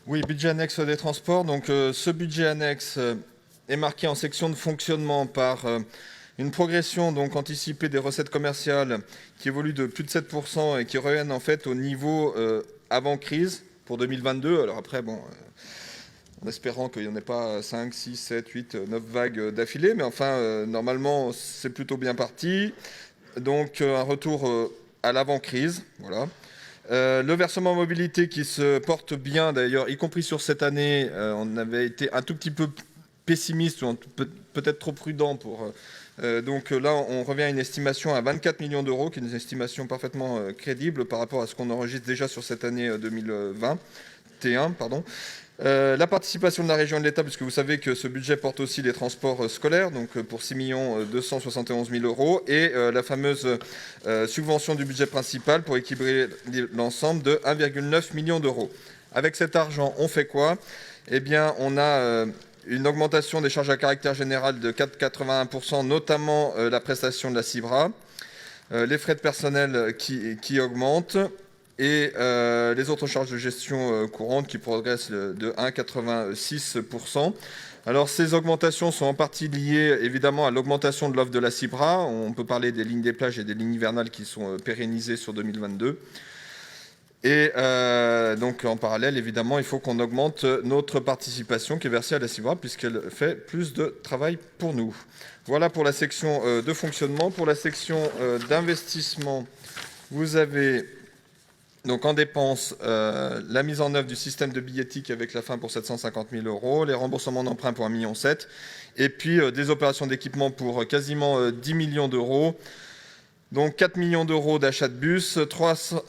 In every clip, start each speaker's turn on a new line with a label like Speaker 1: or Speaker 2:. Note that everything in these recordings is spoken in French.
Speaker 1: Oui, budget annexe des transports. Donc, ce budget annexe est marqué en section de fonctionnement par une progression donc anticipée des recettes commerciales qui évolue de plus de 7% et qui reviennent en fait au niveau avant crise pour 2022. Alors après, bon, en espérant qu'il n'y en ait pas 5, 6, 7, 8, 9 vagues d'affilée, mais enfin, normalement, c'est plutôt bien parti. Donc, un retour à l'avant-crise, voilà. Le versement mobilité qui se porte bien d'ailleurs, y compris sur cette année, on avait été un tout petit peu pessimiste ou peut-être trop prudent pour. Donc là, on revient à une estimation à 24 millions d'euros, qui est une estimation parfaitement crédible par rapport à ce qu'on enregistre déjà sur cette année 2021, pardon. La participation de la région et de l'État, puisque vous savez que ce budget porte aussi les transports scolaires, donc pour 6 271 000 euros, et la fameuse subvention du budget principal pour équilibrer l'ensemble de 1,9 million d'euros. Avec cet argent, on fait quoi? Eh bien, on a une augmentation des charges à caractère général de 4,81%, notamment la prestation de la CIBRA, les frais de personnel qui augmentent, et les autres charges de gestion courantes qui progressent de 1,86%. Alors ces augmentations sont en partie liées évidemment à l'augmentation de l'offre de la CIBRA. On peut parler des lignes des plages et des lignes hivernales qui sont pérennisées sur 2022. Et donc en parallèle, évidemment, il faut qu'on augmente notre participation qui est versée à la CIBRA puisqu'elle fait plus de travail pour nous. Voilà pour la section de fonctionnement. Pour la section d'investissement, vous avez donc en dépenses, la mise en œuvre du système de billettique avec la fin pour 750 000 euros, les remboursements d'emprunts pour 1,7 million, et puis des opérations d'équipement pour quasiment 10 millions d'euros. Donc 4 millions d'euros d'achat de bus, 300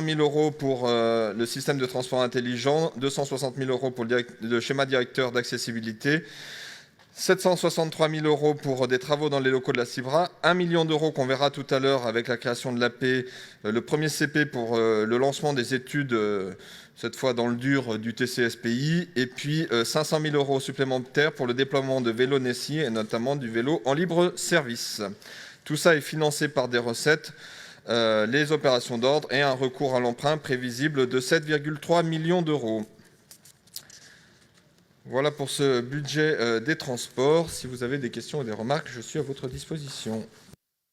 Speaker 1: 000 euros pour le système de transport intelligent, 260 000 euros pour le schéma directeur d'accessibilité, 763 000 euros pour des travaux dans les locaux de la CIBRA, 1 million d'euros qu'on verra tout à l'heure avec la création de l'AP, le premier CP pour le lancement des études, cette fois dans le dur, du TCSPI, et puis 500 000 euros supplémentaires pour le déploiement de vélos Nessie et notamment du vélo en libre service. Tout ça est financé par des recettes, les opérations d'ordre et un recours à l'emprunt prévisible de 7,3 millions d'euros. Voilà pour ce budget des transports. Si vous avez des questions ou des remarques, je suis à votre disposition.